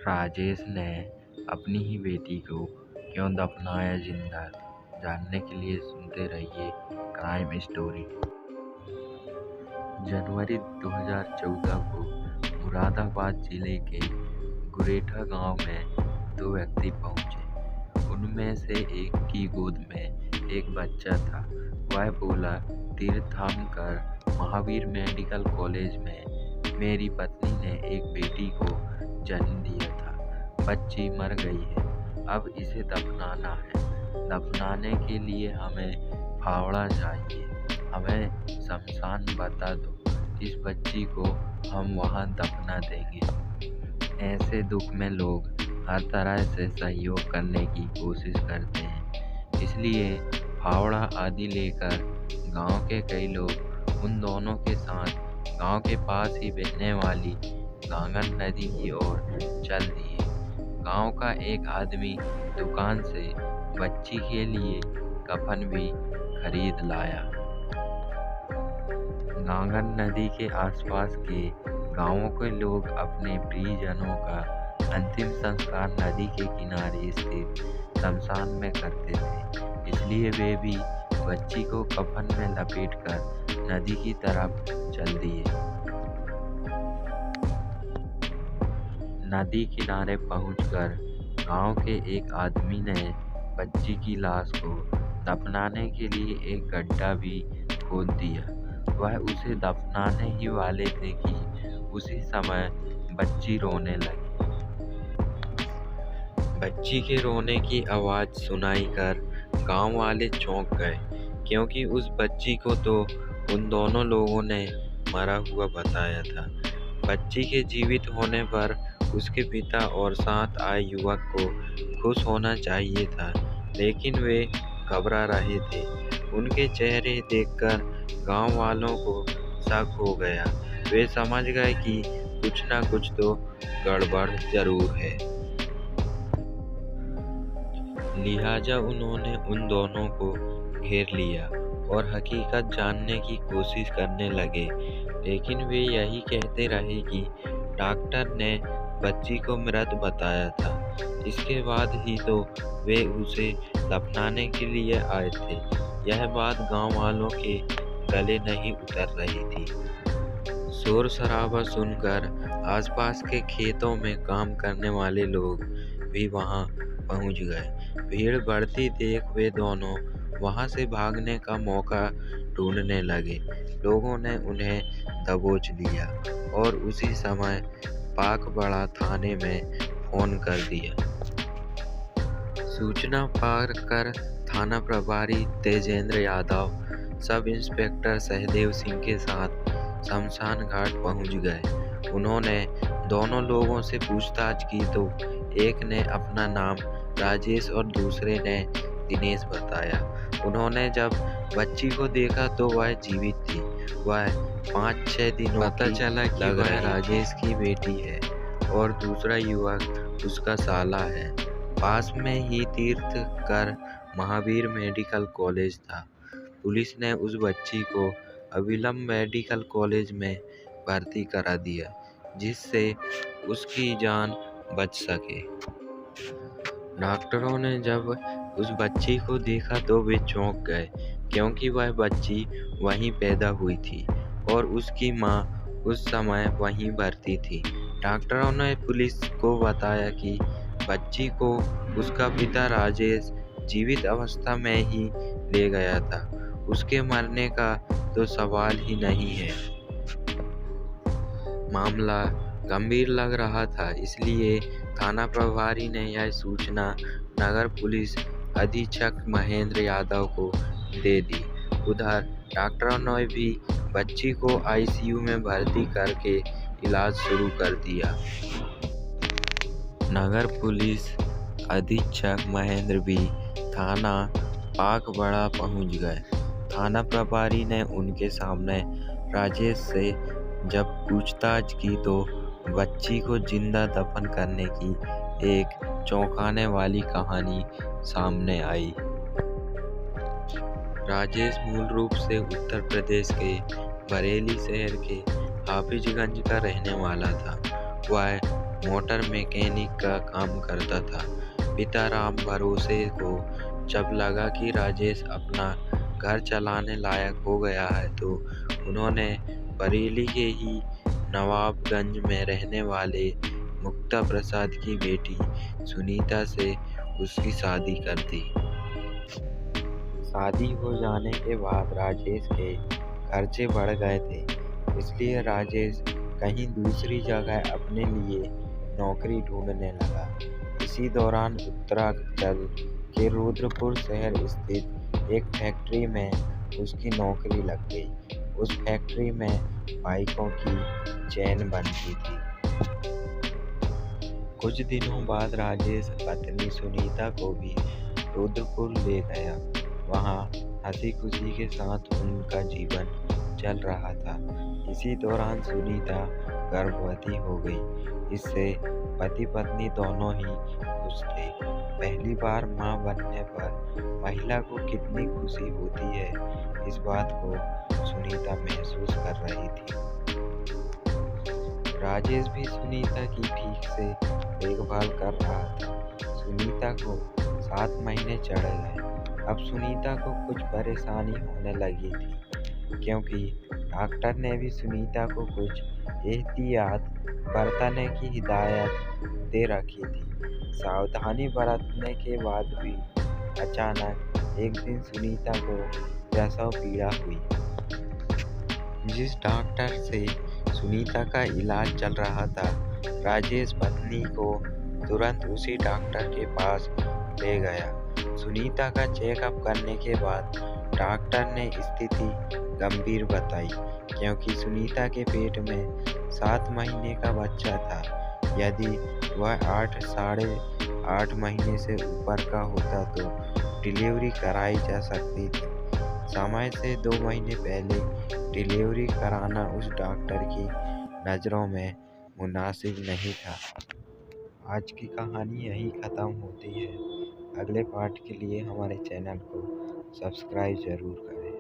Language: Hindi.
राजेश ने अपनी ही बेटी को क्यों दफनाया जिंदा? जानने के लिए सुनते रहिए क्राइम स्टोरी। जनवरी 2014 को मुरादाबाद जिले के गुरेठा गांव में दो व्यक्ति पहुंचे। उनमें से एक की गोद में एक बच्चा था। वह बोला, तीर्थधाम कर महावीर मेडिकल कॉलेज में मेरी पत्नी ने एक बेटी को जन्म दिया था। बच्ची मर गई है, अब इसे दफनाना है। दफनाने के लिए हमें फावड़ा चाहिए। हमें शमशान बता दो, इस बच्ची को हम वहाँ दफना देंगे। ऐसे दुख में लोग हर तरह से सहयोग करने की कोशिश करते हैं, इसलिए फावड़ा आदि लेकर गांव के कई लोग उन दोनों के साथ गांव के पास ही बहने वाली गांगन नदी की ओर चल दिए। गांव का एक आदमी दुकान से बच्ची के लिए कफन भी खरीद लाया। गांगन नदी के आसपास के गांवों के लोग अपने प्रियजनों का अंतिम संस्कार नदी के किनारे स्थित शमशान में करते थे, इसलिए वे भी बच्ची को कफन में लपेटकर नदी की तरफ चल दिए। नदी किनारे पहुंचकर गांव के एक आदमी ने बच्ची की लाश को दफनाने के लिए एक गड्ढा भी खोद दिया। वह उसे दफनाने ही वाले थे कि उसी समय बच्ची रोने लगी। बच्ची के रोने की आवाज़ सुनाई कर गांव वाले चौंक गए, क्योंकि उस बच्ची को तो उन दोनों लोगों ने मरा हुआ बताया था। बच्ची के जीवित होने पर उसके पिता और साथ आए युवक को खुश होना चाहिए था, लेकिन वे घबरा रहे थे। उनके चेहरे देखकर गांव वालों को शक हो गया। वे समझ गए कि कुछ न कुछ तो गड़बड़ जरूर है। लिहाजा उन्होंने उन दोनों को घेर लिया और हकीकत जानने की कोशिश करने लगे, लेकिन वे यही कहते रहे कि डॉक्टर ने बच्ची को मृत बताया था। इसके बाद ही तो वे उसे दफनाने के लिए आए थे। यह बात गांव वालों के गले नहीं उतर रही थी। शोर शराबा सुनकर आसपास के खेतों में काम करने वाले लोग भी वहां पहुंच गए। भीड़ बढ़ती देख वे दोनों वहां से भागने का मौका ढूंढने लगे। लोगों ने उन्हें दबोच लिया और उसी समय पाकबड़ा थाने में फोन कर दिया। सूचना पाकर थाना प्रभारी तेजेंद्र यादव सब इंस्पेक्टर सहदेव सिंह के साथ शमशान घाट पहुंच गए। उन्होंने दोनों लोगों से पूछताछ की तो एक ने अपना नाम राजेश और दूसरे ने दिनेश बताया। उन्होंने जब बच्ची को देखा तो वह जीवित थी। वह 5-6 दिनों पता चला कि वह राजेश की बेटी है और दूसरा युवक उसका साला है। पास में ही तीर्थ कर महावीर मेडिकल कॉलेज था। पुलिस ने उस बच्ची को अविलंब मेडिकल कॉलेज में भर्ती करा दिया, जिससे उसकी जान बच सके। डॉक्टरों ने जब उस बच्ची को देखा तो वे चौंक गए, क्योंकि वह बच्ची वहीं पैदा हुई थी और उसकी मां उस समय वहीं भर्ती थी। डॉक्टरों ने पुलिस को बताया कि बच्ची को उसका पिता राजेश जीवित अवस्था में ही ले गया था। उसके मरने का तो सवाल ही नहीं है। मामला गंभीर लग रहा था, इसलिए थाना प्रभारी ने यह सूचना नगर पुलिस अधीक्षक महेंद्र यादव को दे दी। उधर डॉक्टरों ने भी बच्ची को आईसीयू में भर्ती करके इलाज शुरू कर दिया। नगर पुलिस अधीक्षक महेंद्र भी थाना पाकबड़ा पहुंच गए। थाना प्रभारी ने उनके सामने राजेश से जब पूछताछ की तो बच्ची को जिंदा दफन करने की एक चौंकाने वाली कहानी सामने आई। राजेश मूल रूप से उत्तर प्रदेश के बरेली शहर के हाफिजगंज का रहने वाला था। वह मोटर मैकेनिक का काम करता था। पिता राम भरोसे को जब लगा कि राजेश अपना घर चलाने लायक हो गया है तो उन्होंने बरेली के ही नवाबगंज में रहने वाले मुक्ता प्रसाद की बेटी सुनीता से उसकी शादी कर दी। शादी हो जाने के बाद राजेश के खर्चे बढ़ गए थे, इसलिए राजेश कहीं दूसरी जगह अपने लिए नौकरी ढूंढने लगा। इसी दौरान उत्तरांचल के रुद्रपुर शहर स्थित एक फैक्ट्री में उसकी नौकरी लग गई। उस फैक्ट्री में बाइकों की चेन बनती थी। कुछ दिनों बाद राजेश पत्नी सुनीता को भी रुद्रपुर ले गया। वहाँ हंसी खुशी के साथ उनका जीवन चल रहा था। इसी दौरान सुनीता गर्भवती हो गई। इससे पति पत्नी दोनों ही खुश थे। पहली बार मां बनने पर महिला को कितनी खुशी होती है, इस बात को सुनीता महसूस कर रही थी। राजेश भी सुनीता की ठीक से देखभाल कर रहा था। सुनीता को 7 महीने चढ़ गए। अब सुनीता को कुछ परेशानी होने लगी थी, क्योंकि डॉक्टर ने भी सुनीता को कुछ एहतियात बरतने की हिदायत दे रखी थी। सावधानी बरतने के बाद भी अचानक एक दिन सुनीता को प्रसव पीड़ा हुई। जिस डॉक्टर से सुनीता का इलाज चल रहा था, राजेश पत्नी को तुरंत उसी डॉक्टर के पास ले गया। सुनीता का चेकअप करने के बाद डॉक्टर ने स्थिति गंभीर बताई, क्योंकि सुनीता के पेट में 7 महीने का बच्चा था। यदि वह 8 साढ़े 8 महीने से ऊपर का होता तो डिलीवरी कराई जा सकती थी। समय से 2 महीने पहले डिलीवरी कराना उस डॉक्टर की नज़रों में मुनासिब नहीं था। आज की कहानी यहीं ख़त्म होती है। अगले पार्ट के लिए हमारे चैनल को सब्सक्राइब ज़रूर करें।